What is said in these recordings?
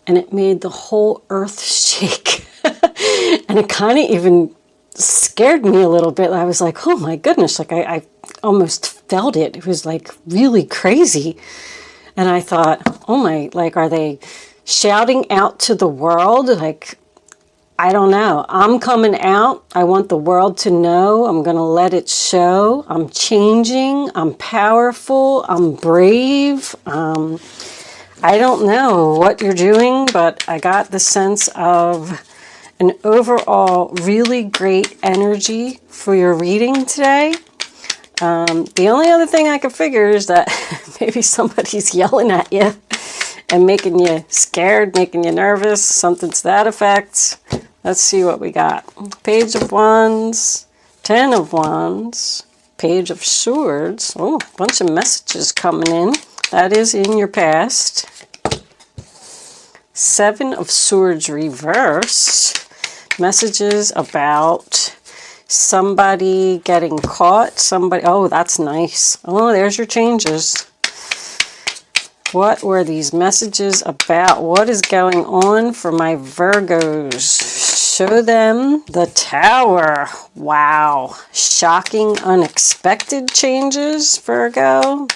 and it made the whole earth shake. And it kind of even scared me a little bit. I was like, oh my goodness, like I almost felt it. It was like really crazy. And I thought, oh my, like, are they shouting out to the world? Like, I don't know. I'm coming out. I want the world to know. I'm going to let it show. I'm changing. I'm powerful. I'm brave. I don't know what you're doing, but I got the sense of an overall really great energy for your reading today. The only other thing I could figure is that maybe somebody's yelling at you and making you scared, making you nervous, something to that effect. Let's see what we got. Page of Wands, 10 of Wands, Page of Swords. Oh, a bunch of messages coming in. That is in your past. 7 of Swords reversed. Messages about somebody getting caught. Somebody, oh, that's nice. Oh, there's your changes. What were these messages about? What is going on for my Virgos? Show them the Tower. Wow. Shocking, unexpected changes, Virgo.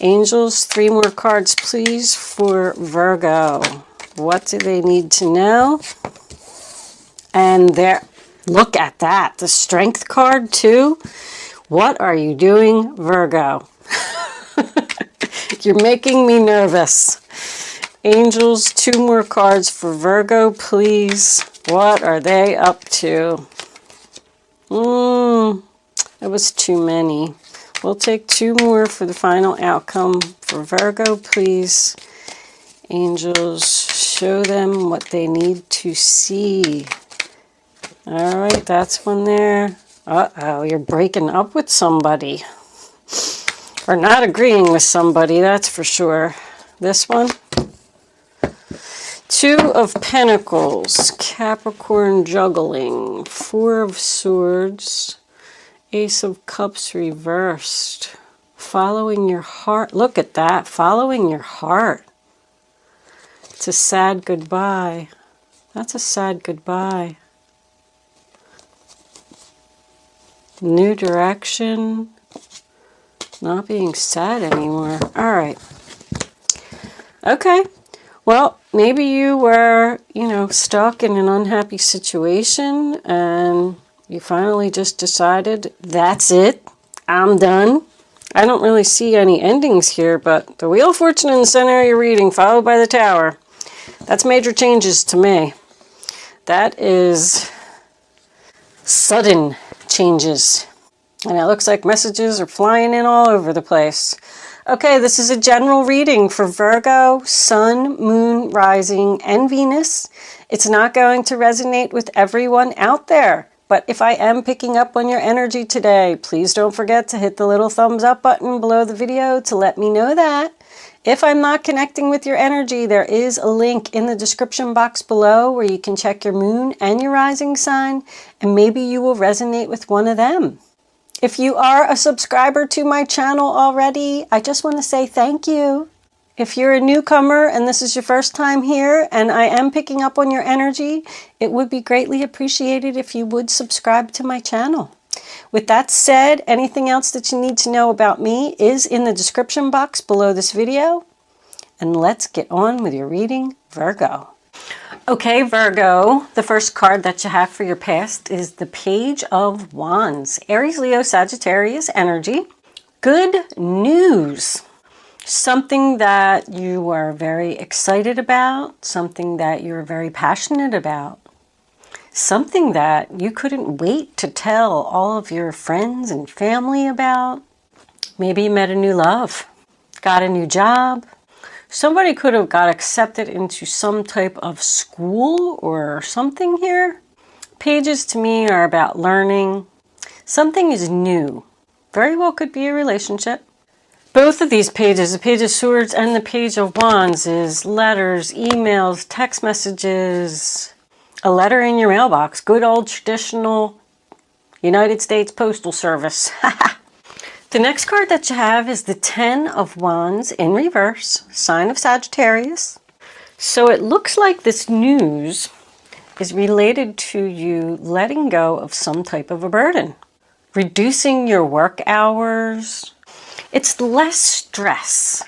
Angels, 3 more cards, please, for Virgo. What do they need to know? And there, look at that. The Strength card, too. What are you doing, Virgo? You're making me nervous. Angels, 2 more cards for Virgo, please. What are they up to? That was too many. We'll take 2 more for the final outcome for Virgo, please. Angels, show them what they need to see. All right, that's one there. Uh-oh, you're breaking up with somebody. Or not agreeing with somebody, that's for sure. This one. 2 of Pentacles, Capricorn juggling, 4 of Swords, Ace of Cups reversed. Following your heart. Look at that, following your heart. It's a sad goodbye. That's a sad goodbye. New direction. Not being sad anymore. All right. Okay. Well, maybe you were, stuck in an unhappy situation and you finally just decided, that's it. I'm done. I don't really see any endings here, but the Wheel of Fortune in the center of your reading, followed by the Tower. That's major changes to me. That is sudden changes. And it looks like messages are flying in all over the place. Okay, this is a general reading for Virgo, Sun, Moon, Rising, and Venus. It's not going to resonate with everyone out there. But if I am picking up on your energy today, please don't forget to hit the little thumbs up button below the video to let me know that. If I'm not connecting with your energy, there is a link in the description box below where you can check your moon and your rising sign, and maybe you will resonate with one of them. If you are a subscriber to my channel already, I just want to say thank you. If you're a newcomer and this is your first time here and I am picking up on your energy, it would be greatly appreciated if you would subscribe to my channel. With that said, anything else that you need to know about me is in the description box below this video. And let's get on with your reading, Virgo. Okay, Virgo, the first card that you have for your past is the Page of Wands. Aries, Leo, Sagittarius energy. Good news. Something that you are very excited about. Something that you're very passionate about. Something that you couldn't wait to tell all of your friends and family about. Maybe you met a new love. Got a new job. Somebody could have got accepted into some type of school or something here. Pages to me are about learning. Something is new. Very well could be a relationship. Both of these pages, the Page of Swords and the Page of Wands, is letters, emails, text messages, a letter in your mailbox. Good old traditional United States Postal Service. The next card that you have is the 10 of Wands in reverse, sign of Sagittarius. So it looks like this news is related to you letting go of some type of a burden, reducing your work hours. It's less stress.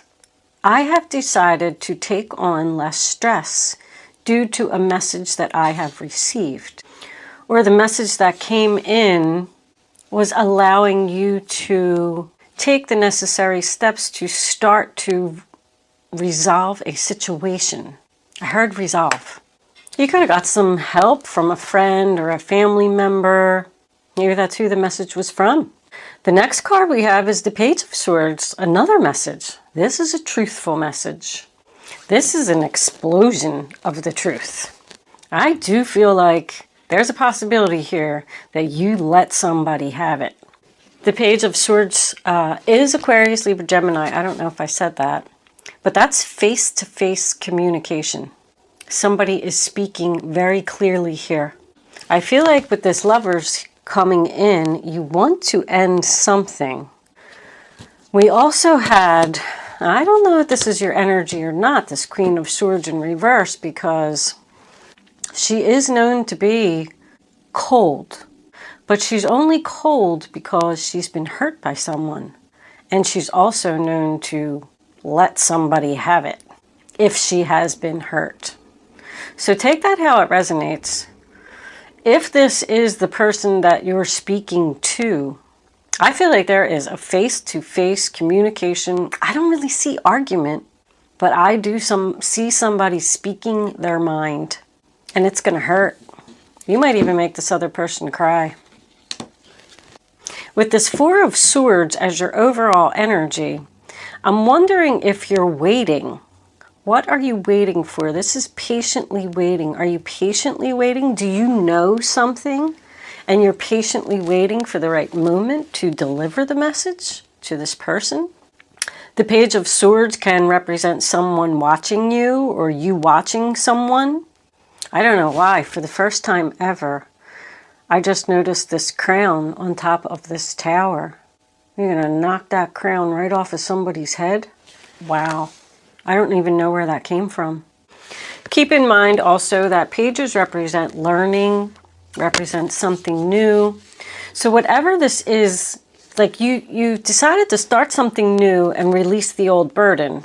I have decided to take on less stress due to a message that I have received, or the message that came in was allowing you to take the necessary steps to start to resolve a situation. I heard resolve. You could have got some help from a friend or a family member. Maybe that's who the message was from. The next card we have is the Page of Swords, another message. This is a truthful message. This is an explosion of the truth. I do feel like there's a possibility here that you let somebody have it. The Page of Swords is Aquarius, Libra, Gemini. I don't know if I said that. But that's face-to-face communication. Somebody is speaking very clearly here. I feel like with this Lovers coming in, you want to end something. We also had, I don't know if this is your energy or not, this Queen of Swords in reverse, because she is known to be cold. But she's only cold because she's been hurt by someone. And she's also known to let somebody have it if she has been hurt. So take that how it resonates. If this is the person that you're speaking to, I feel like there is a face-to-face communication. I don't really see argument, but I do see somebody speaking their mind, and it's going to hurt. You might even make this other person cry. With this Four of Swords as your overall energy, I'm wondering if you're waiting. What are you waiting for? This is patiently waiting. Are you patiently waiting? Do you know something and you're patiently waiting for the right moment to deliver the message to this person? The Page of Swords can represent someone watching you or you watching someone. I don't know why. For the first time ever, I just noticed this crown on top of this tower. You're going to knock that crown right off of somebody's head? Wow. I don't even know where that came from. Keep in mind also that pages represent learning, represent something new. So whatever this is, like you decided to start something new and release the old burden.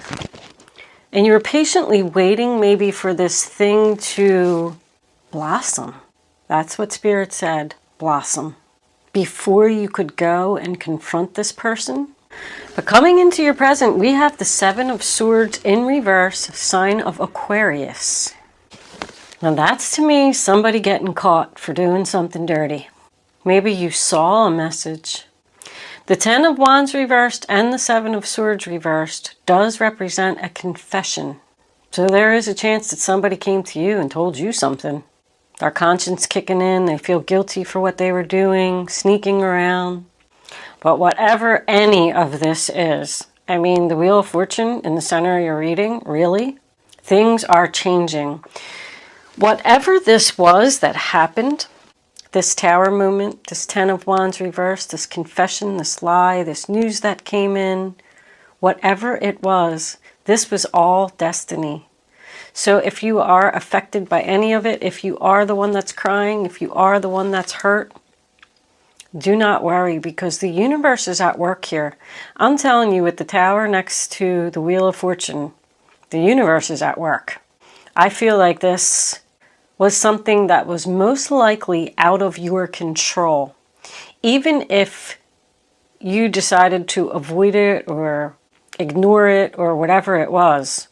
And you're patiently waiting maybe for this thing to blossom. That's what Spirit said, blossom. Before you could go and confront this person. But coming into your present, we have the Seven of Swords in reverse, sign of Aquarius. Now that's to me somebody getting caught for doing something dirty. Maybe you saw a message. The Ten of Wands reversed and the Seven of Swords reversed does represent a confession. So there is a chance that somebody came to you and told you something. Their conscience kicking in, they feel guilty for what they were doing, sneaking around. But whatever any of this is, I mean, the Wheel of Fortune in the center of your reading, really? Things are changing. Whatever this was that happened, this Tower moment, this Ten of Wands reversed, this confession, this lie, this news that came in, whatever it was, this was all destiny. So if you are affected by any of it, if you are the one that's crying, if you are the one that's hurt, do not worry because the universe is at work here. I'm telling you, with the Tower next to the Wheel of Fortune, the universe is at work. I feel like this was something that was most likely out of your control. Even if you decided to avoid it or ignore it or whatever it was,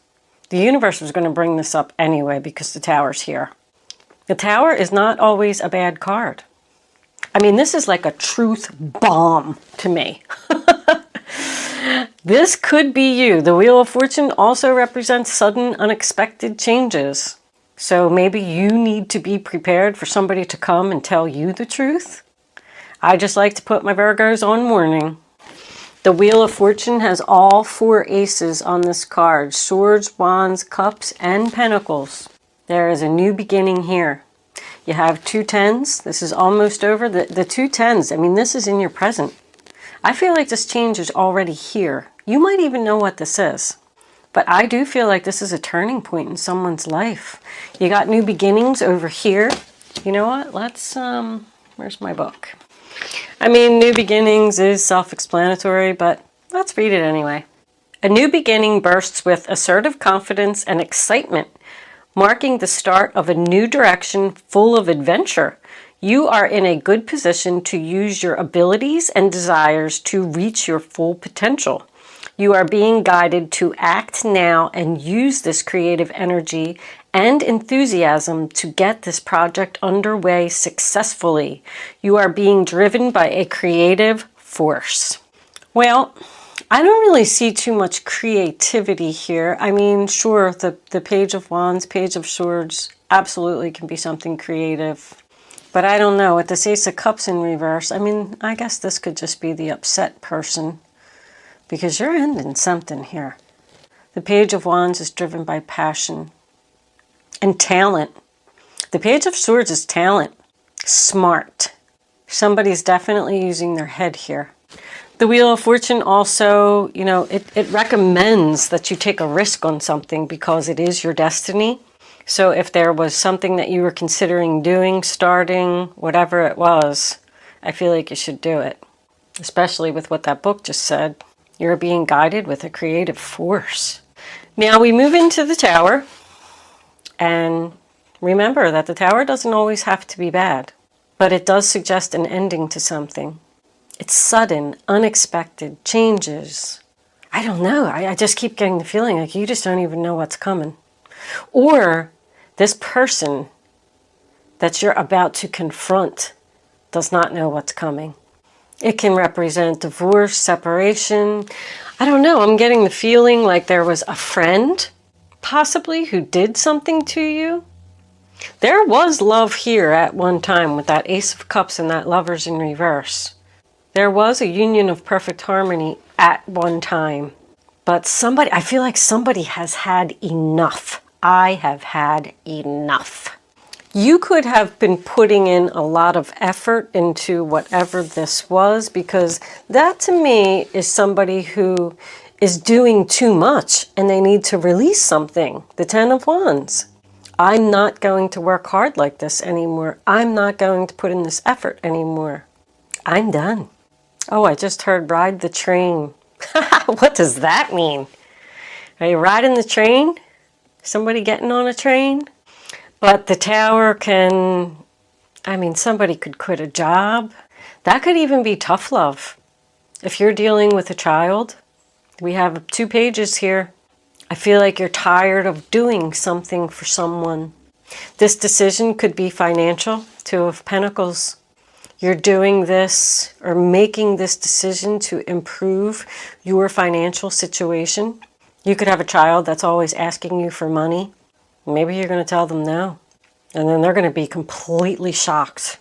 the universe was going to bring this up anyway because the Tower's here. The Tower is not always a bad card. I mean, this is like a truth bomb to me. This could be you. The Wheel of Fortune also represents sudden, unexpected changes. So maybe you need to be prepared for somebody to come and tell you the truth. I just like to put my Virgos on warning. The Wheel of Fortune has all four aces on this card. Swords, Wands, Cups, and Pentacles. There is a new beginning here. You have two tens. This is almost over. The two tens, I mean, this is in your present. I feel like this change is already here. You might even know what this is. But I do feel like this is a turning point in someone's life. You got new beginnings over here. You know what? Let's, where's my book? I mean, new beginnings is self-explanatory, but let's read it anyway. A new beginning bursts with assertive confidence and excitement, marking the start of a new direction full of adventure. You are in a good position to use your abilities and desires to reach your full potential. You are being guided to act now and use this creative energy and enthusiasm to get this project underway successfully. You are being driven by a creative force. Well, I don't really see too much creativity here. I mean, sure, the Page of Wands, Page of Swords absolutely can be something creative. But I don't know. With this Ace of Cups in reverse, I mean, I guess this could just be the upset person. Because you're ending something here. The Page of Wands is driven by passion and talent. The Page of Swords is talent. Smart. Somebody's definitely using their head here. The Wheel of Fortune also, you know, it recommends that you take a risk on something because it is your destiny. So if there was something that you were considering doing, starting, whatever it was, I feel like you should do it. Especially with what that book just said. You're being guided with a creative force. Now we move into the Tower. And remember that the Tower doesn't always have to be bad. But it does suggest an ending to something. It's sudden, unexpected, changes. I don't know. I just keep getting the feeling like you just don't even know what's coming. Or this person that you're about to confront does not know what's coming. It can represent divorce, separation. I don't know. I'm getting the feeling like there was a friend, possibly, who did something to you. There was love here at one time with that Ace of Cups and that Lovers in reverse. There was a union of perfect harmony at one time. But somebody, I feel like somebody has had enough. I have had enough. You could have been putting in a lot of effort into whatever this was, because that to me is somebody who is doing too much and they need to release something. The Ten of Wands. I'm not going to work hard like this anymore. I'm not going to put in this effort anymore. I'm done. Oh, I just heard ride the train. What does that mean? Are you riding the train? Somebody getting on a train? But the Tower can, I mean, somebody could quit a job. That could even be tough love. If you're dealing with a child, we have 2 pages here. I feel like you're tired of doing something for someone. This decision could be financial, 2 of Pentacles. You're doing this or making this decision to improve your financial situation. You could have a child that's always asking you for money. Maybe you're going to tell them no. And then they're going to be completely shocked.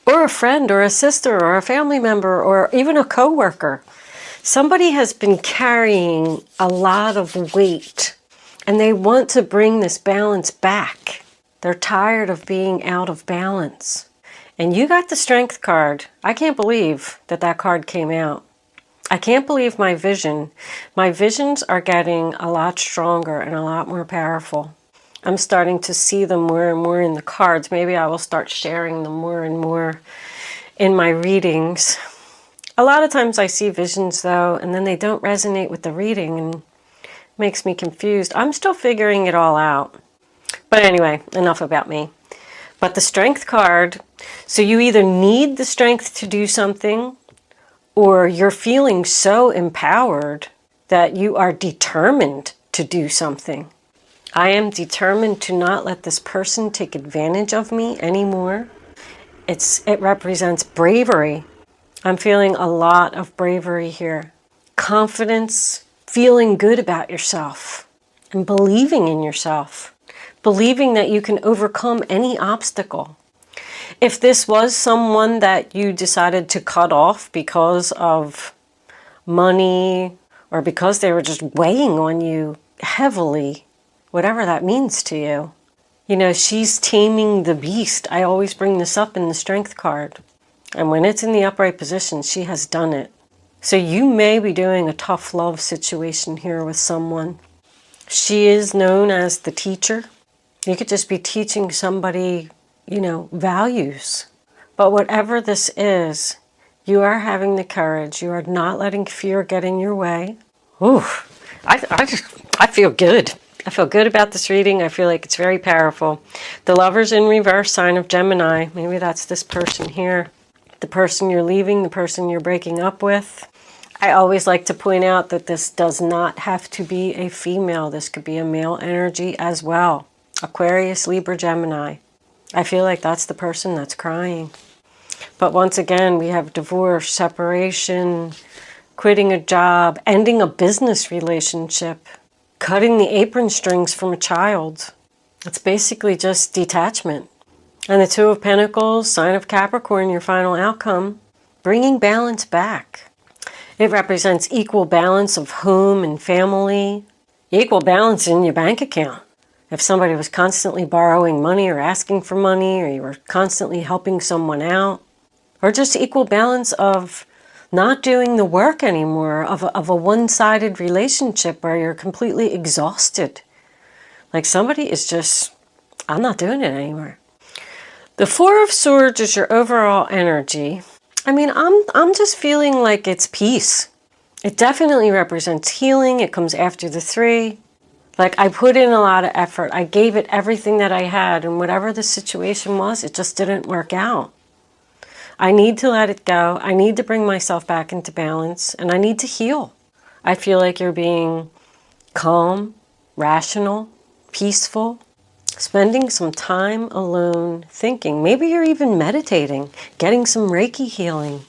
Or a friend or a sister or a family member or even a coworker. Somebody has been carrying a lot of weight and they want to bring this balance back. They're tired of being out of balance. And you got the Strength card. I can't believe that that card came out. I can't believe my vision. My visions are getting a lot stronger and a lot more powerful. I'm starting to see them more and more in the cards. Maybe I will start sharing them more and more in my readings. A lot of times I see visions though, and then they don't resonate with the reading and makes me confused. I'm still figuring it all out. But anyway, enough about me. But the Strength card, so you either need the strength to do something, or you're feeling so empowered that you are determined to do something. I am determined to not let this person take advantage of me anymore. It represents bravery. I'm feeling a lot of bravery here. Confidence, feeling good about yourself, and believing in yourself. Believing that you can overcome any obstacle. If this was someone that you decided to cut off because of money or because they were just weighing on you heavily, whatever that means to you. You know, she's taming the beast. I always bring this up in the Strength card. And when it's in the upright position, she has done it. So you may be doing a tough love situation here with someone. She is known as the teacher. You could just be teaching somebody, you know, values. But whatever this is, you are having the courage. You are not letting fear get in your way. Ooh, I feel good. I feel good about this reading. I feel like it's very powerful. The Lover's in reverse, sign of Gemini. Maybe that's this person here. The person you're leaving, the person you're breaking up with. I always like to point out that this does not have to be a female. This could be a male energy as well. Aquarius, Libra, Gemini. I feel like that's the person that's crying. But once again, we have divorce, separation, quitting a job, ending a business relationship, cutting the apron strings from a child. It's basically just detachment. And the Two of Pentacles, sign of Capricorn, your final outcome, bringing balance back. It represents equal balance of home and family, equal balance in your bank account. If somebody was constantly borrowing money or asking for money, or you were constantly helping someone out, or just equal balance of not doing the work anymore, of a one-sided relationship where you're completely exhausted. Like somebody is just, I'm not doing it anymore. The Four of Swords is your overall energy. I mean, I'm just feeling like it's peace. It definitely represents healing. It comes after the Three. Like I put in a lot of effort. I gave it everything that I had, and whatever the situation was, it just didn't work out. I need to let it go. I need to bring myself back into balance, and I need to heal. I feel like you're being calm, rational, peaceful, spending some time alone thinking. Maybe you're even meditating, getting some Reiki healing.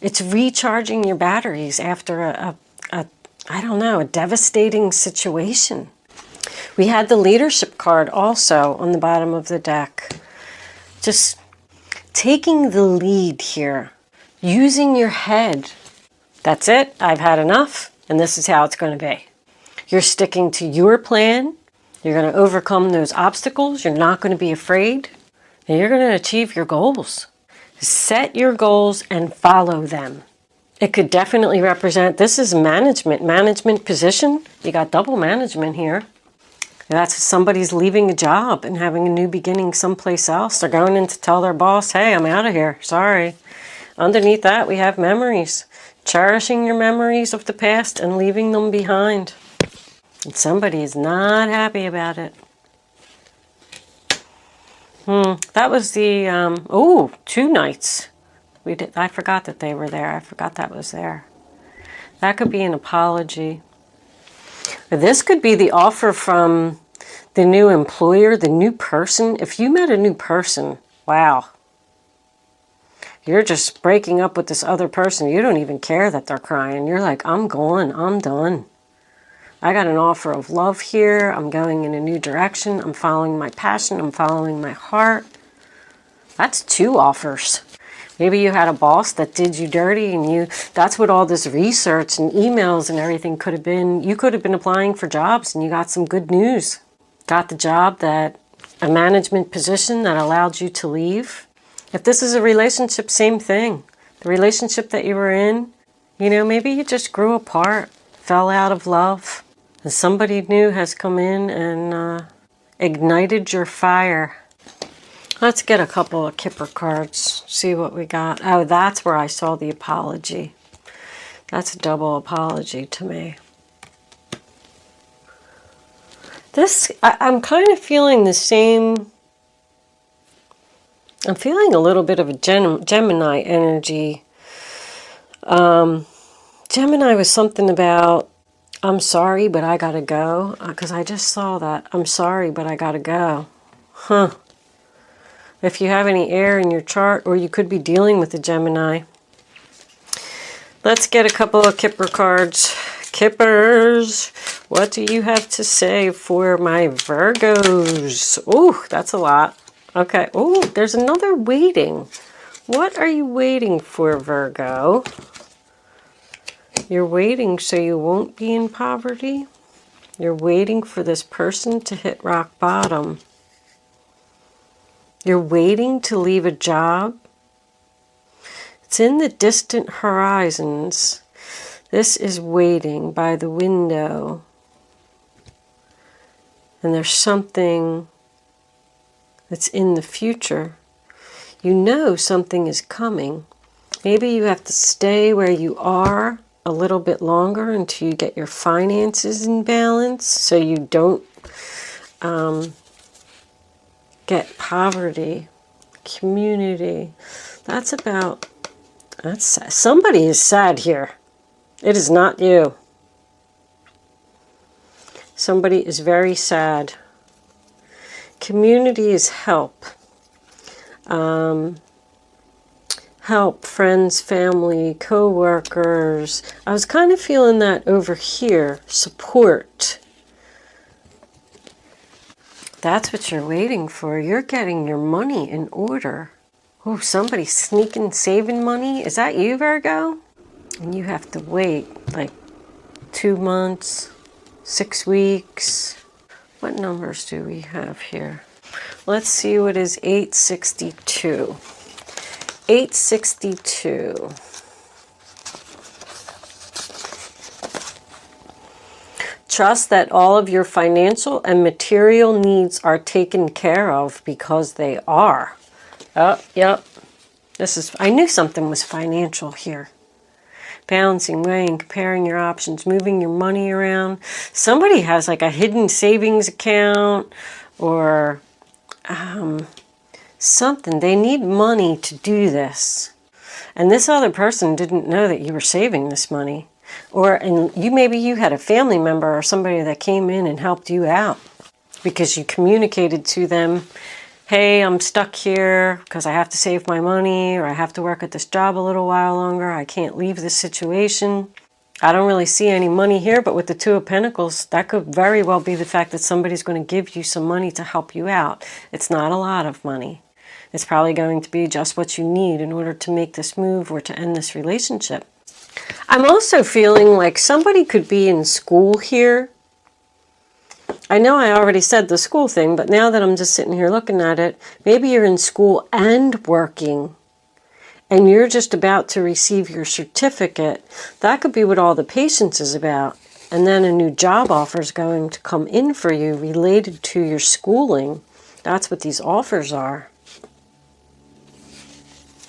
It's recharging your batteries after I don't know, a devastating situation. We had the Leadership card also on the bottom of the deck. Just taking the lead here, using your head. That's it, I've had enough, and this is how it's going to be. You're sticking to your plan. You're going to overcome those obstacles. You're not going to be afraid. And you're going to achieve your goals. Set your goals and follow them. It could definitely represent, this is management position. You got double management here. That's somebody's leaving a job and having a new beginning someplace else. They're going in to tell their boss, hey, I'm out of here. Sorry. Underneath that, we have memories. Cherishing your memories of the past and leaving them behind. And somebody is not happy about it. That was the, 2 knights. I forgot that they were there. I forgot that was there. That could be an apology. This could be the offer from the new employer, the new person. If you met a new person, wow. You're just breaking up with this other person. You don't even care that they're crying. You're like, I'm going, I'm done. I got an offer of love here. I'm going in a new direction. I'm following my passion. I'm following my heart. That's 2 offers. Maybe you had a boss that did you dirty, and that's what all this research and emails and everything could have been. You could have been applying for jobs and you got some good news. Got the job, a management position that allowed you to leave. If this is a relationship, same thing. The relationship that you were in, maybe you just grew apart, fell out of love, and somebody new has come in and ignited your fire. Let's get a couple of Kipper cards, see what we got. Oh, that's where I saw the apology. That's a double apology to me. I'm kind of feeling the same. I'm feeling a little bit of a Gemini energy. Gemini was something about, I'm sorry, but I gotta go. Because I just saw that. I'm sorry, but I gotta go. Huh. If you have any air in your chart, or you could be dealing with a Gemini. Let's get a couple of Kipper cards. Kippers, what do you have to say for my Virgos? Oh, that's a lot. Okay. Oh, there's another waiting. What are you waiting for, Virgo? You're waiting so you won't be in poverty? You're waiting for this person to hit rock bottom. You're waiting to leave a job. It's in the distant horizons. This is waiting by the window. and there's something that's in the future. You know something is coming. Maybe you have to stay where you are a little bit longer until you get your finances in balance, so you don't get poverty. Community. That's somebody is sad here. It is not you. Somebody is very sad. Community is help. Help, friends, family, co-workers. I was kind of feeling that over here. Support. That's what you're waiting for. You're getting your money in order. Oh, somebody's sneaking, saving money. Is that you, Virgo? And you have to wait like 2 months, 6 weeks. What numbers do we have here? Let's see what is 862. 862. Trust that all of your financial and material needs are taken care of, because they are. Oh, yep. I knew something was financial here. Balancing, weighing, comparing your options, moving your money around. Somebody has like a hidden savings account or something. They need money to do this. And this other person didn't know that you were saving this money. Maybe you had a family member or somebody that came in and helped you out because you communicated to them, hey, I'm stuck here because I have to save my money, or I have to work at this job a little while longer. I can't leave this situation. I don't really see any money here, but with the Two of Pentacles, that could very well be the fact that somebody's going to give you some money to help you out. It's not a lot of money. It's probably going to be just what you need in order to make this move or to end this relationship. I'm also feeling like somebody could be in school here. I know I already said the school thing, but now that I'm just sitting here looking at it, maybe you're in school and working, and you're just about to receive your certificate. That could be what all the patience is about. And then a new job offer is going to come in for you related to your schooling. That's what these offers are.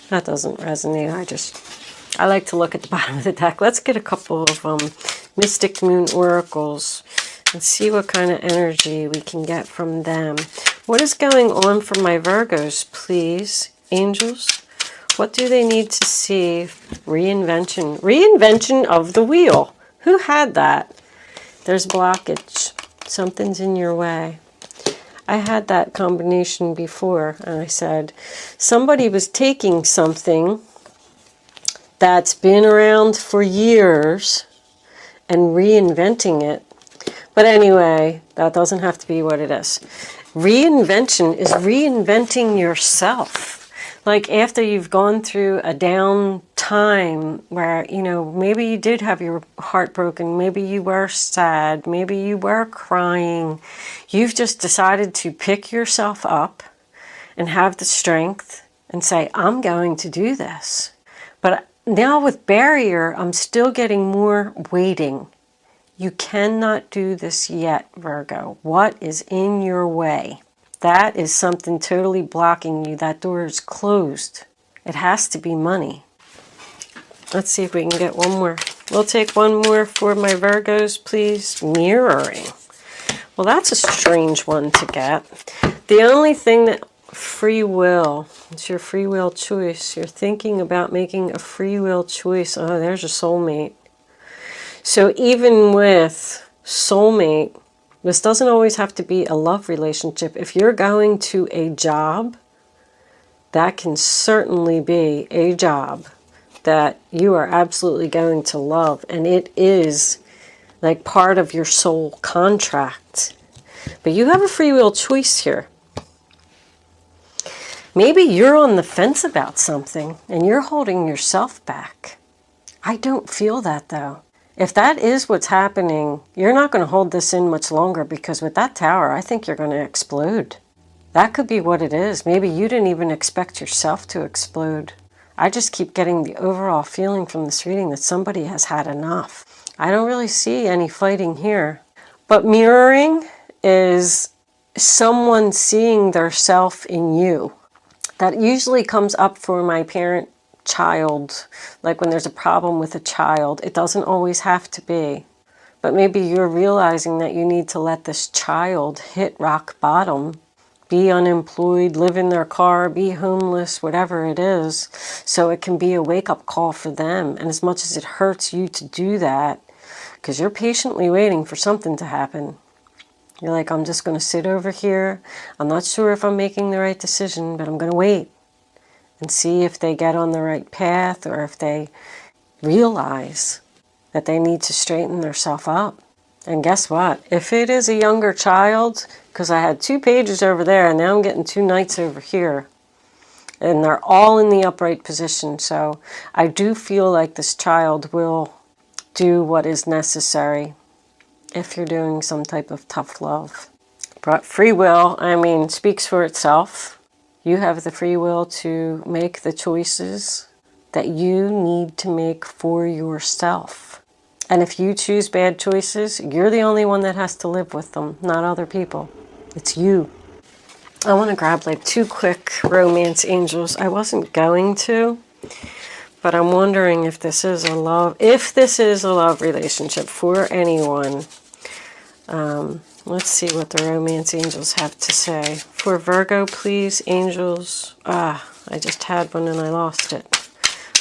That doesn't resonate. I like to look at the bottom of the deck. Let's get a couple of Mystic Moon Oracles and see what kind of energy we can get from them. What is going on for my Virgos, please? Angels, what do they need to see? Reinvention. Reinvention of the wheel. Who had that? There's blockage. Something's in your way. I had that combination before, and I said somebody was taking something that's been around for years and reinventing it. But anyway, that doesn't have to be what it is. Reinvention is reinventing yourself. Like after you've gone through a down time where, maybe you did have your heart broken, maybe you were sad, maybe you were crying. You've just decided to pick yourself up and have the strength and say, I'm going to do this. But now with barrier, I'm still getting more waiting. You cannot do this yet, Virgo. What is in your way? That is something totally blocking you. That door is closed. It has to be money. Let's see if we can get one more. We'll take one more for my Virgos, please. Mirroring. Well, that's a strange one to get. The only thing that free will. It's your free will choice. You're thinking about making a free will choice. Oh, there's a soulmate. So even with soulmate, this doesn't always have to be a love relationship. If you're going to a job, that can certainly be a job that you are absolutely going to love. And it is like part of your soul contract. But you have a free will choice here. Maybe you're on the fence about something and you're holding yourself back. I don't feel that though. If that is what's happening, you're not going to hold this in much longer, because with that tower, I think you're going to explode. That could be what it is. Maybe you didn't even expect yourself to explode. I just keep getting the overall feeling from this reading that somebody has had enough. I don't really see any fighting here. But mirroring is someone seeing their self in you. That usually comes up for my parent-child, like when there's a problem with a child. It doesn't always have to be. But maybe you're realizing that you need to let this child hit rock bottom, be unemployed, live in their car, be homeless, whatever it is, so it can be a wake-up call for them. And as much as it hurts you to do that, because you're patiently waiting for something to happen. You're like, I'm just going to sit over here. I'm not sure if I'm making the right decision, but I'm going to wait and see if they get on the right path or if they realize that they need to straighten themselves up. And guess what? If it is a younger child, because I had 2 pages over there and now I'm getting 2 knights over here, and they're all in the upright position. So I do feel like this child will do what is necessary if you're doing some type of tough love. But free will, I mean, speaks for itself. You have the free will to make the choices that you need to make for yourself. And if you choose bad choices, you're the only one that has to live with them, not other people. It's you. I want to grab like 2 quick romance angels. I wasn't going to, but I'm wondering if this is a love relationship for anyone. Let's see what the romance angels have to say. For Virgo, please, angels. I just had one and I lost it.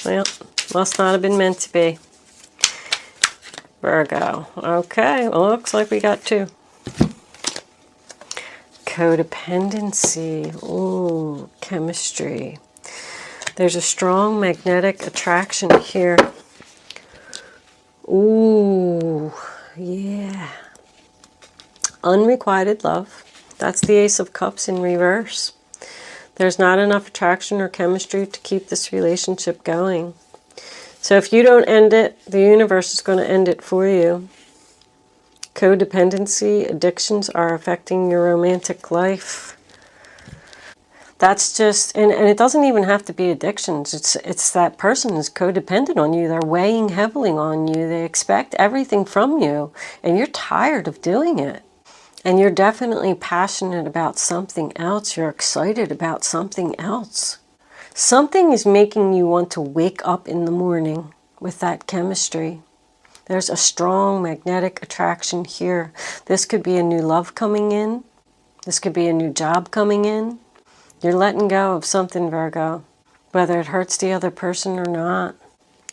Well, must not have been meant to be. Virgo. Okay, well, looks like we got 2. Codependency. Ooh, chemistry. There's a strong magnetic attraction here. Ooh, yeah. Unrequited love. That's the Ace of Cups in reverse. There's not enough attraction or chemistry to keep this relationship going. So if you don't end it, the universe is going to end it for you. Codependency, addictions are affecting your romantic life. That's just, and it doesn't even have to be addictions. It's that person is codependent on you. They're weighing heavily on you. They expect everything from you, and you're tired of doing it. And you're definitely passionate about something else. You're excited about something else. Something is making you want to wake up in the morning with that chemistry. There's a strong magnetic attraction here. This could be a new love coming in. This could be a new job coming in. You're letting go of something, Virgo, whether it hurts the other person or not.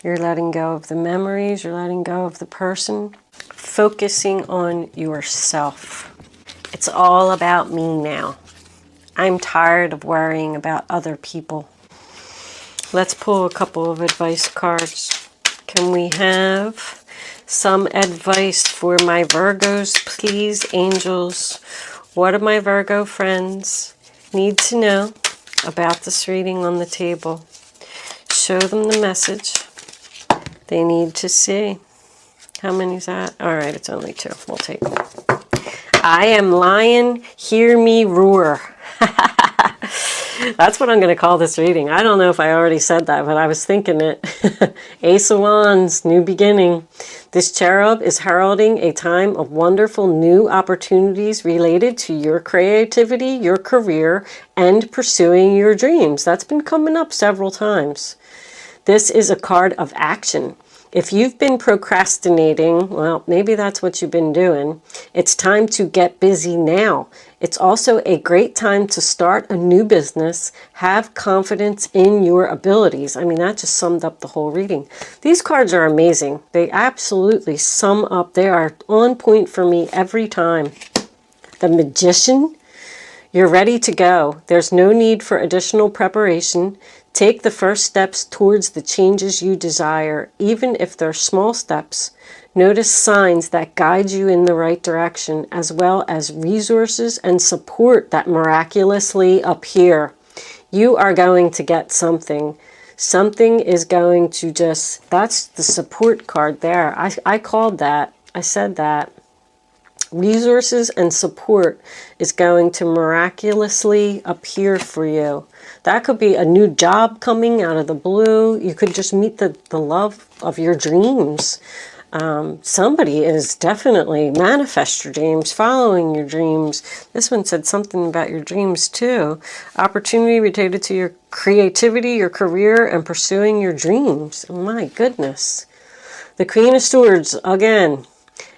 You're letting go of the memories. You're letting go of the person. Focusing on yourself. It's all about me now. I'm tired of worrying about other people. Let's pull a couple of advice cards. Can we have some advice for my Virgos, please, angels? What do my Virgo friends need to know about this reading on the table? Show them the message they need to see. How many is that? All right, it's only 2. We'll take them. I am lion, hear me roar. That's what I'm going to call this reading. I don't know if I already said that, but I was thinking it. Ace of Wands, new beginning. This cherub is heralding a time of wonderful new opportunities related to your creativity, your career, and pursuing your dreams. That's been coming up several times. This is a card of action. If you've been procrastinating, well, maybe that's what you've been doing. It's time to get busy now. It's also a great time to start a new business. Have confidence in your abilities. I mean, that just summed up the whole reading. These cards are amazing. They absolutely sum up. They are on point for me every time. The Magician. You're ready to go. There's no need for additional preparation. Take the first steps towards the changes you desire, even if they're small steps. Notice signs that guide you in the right direction, as well as resources and support that miraculously appear. You are going to get something. Something is going to just, that's the support card there. I called that. I said that. Resources and support is going to miraculously appear for you. That could be a new job coming out of the blue. You could just meet the love of your dreams. Somebody is definitely manifest your dreams, following your dreams. This one said something about your dreams too. Opportunity related to your creativity, your career, and pursuing your dreams. My goodness. The Queen of Swords, again.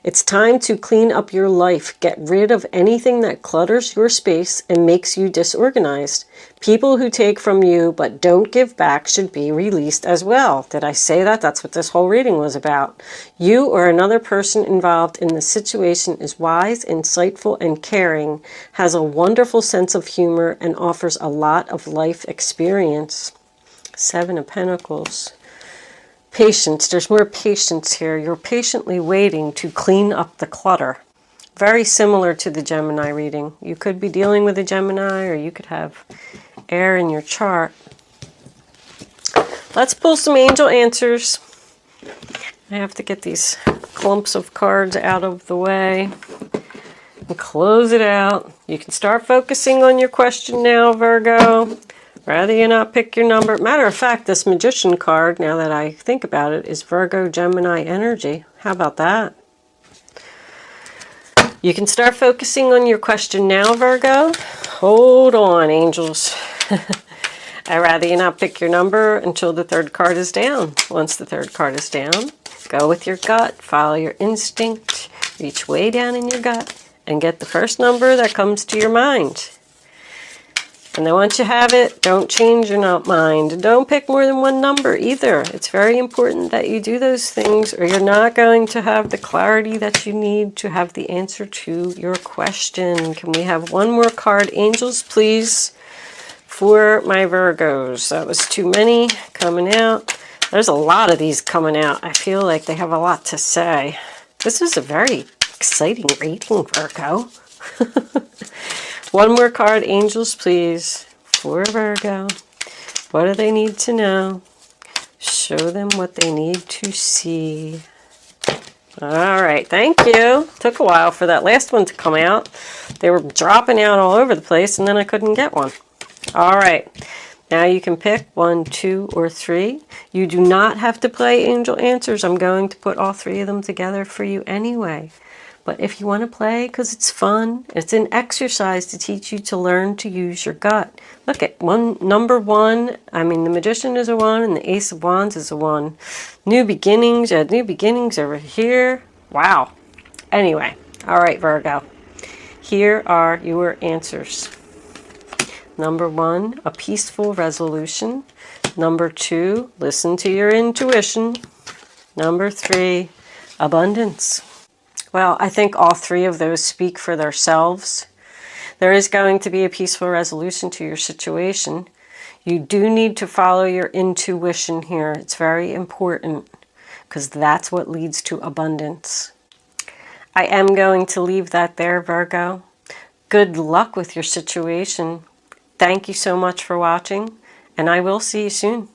It's time to clean up your life. Get rid of anything that clutters your space and makes you disorganized. People who take from you but don't give back should be released as well. Did I say that? That's what this whole reading was about. You or another person involved in the situation is wise, insightful, and caring, has a wonderful sense of humor, and offers a lot of life experience. Seven of Pentacles. Patience. There's more patience here. You're patiently waiting to clean up the clutter. Very similar to the Gemini reading. You could be dealing with a Gemini, or you could have air in your chart. Let's pull some angel answers. I have to get these clumps of cards out of the way and close it out. You can start focusing on your question now, Virgo. Rather you not pick your number. Matter of fact, this Magician card, now that I think about it, is Virgo Gemini energy. How about that? You can start focusing on your question now, Virgo. Hold on, angels. I'd rather you not pick your number until the third card is down. Once the third card is down, go with your gut, follow your instinct, reach way down in your gut, and get the first number that comes to your mind. And then once you have it, don't change your mind. Don't pick more than one number either. It's very important that you do those things, or you're not going to have the clarity that you need to have the answer to your question. Can we have one more card, angels, please, for my Virgos? That was too many coming out. There's a lot of these coming out. I feel like they have a lot to say. This is a very exciting reading, Virgo. One more card, angels, please, for Virgo. What do they need to know? Show them what they need to see. All right, thank you. Took a while for that last one to come out. They were dropping out all over the place, and then I couldn't get one. All right, now you can pick 1, 2, or 3. You do not have to play angel answers. I'm going to put all 3 of them together for you anyway. But if you want to play, because it's fun, it's an exercise to teach you to learn to use your gut. Look at number 1. I mean, the Magician is a 1, and the Ace of Wands is a 1. New beginnings. New beginnings over here. Wow. Anyway, all right, Virgo. Here are your answers. Number 1, a peaceful resolution. Number 2, listen to your intuition. Number 3, abundance. Well, I think all 3 of those speak for themselves. There is going to be a peaceful resolution to your situation. You do need to follow your intuition here. It's very important, because that's what leads to abundance. I am going to leave that there, Virgo. Good luck with your situation. Thank you so much for watching, and I will see you soon.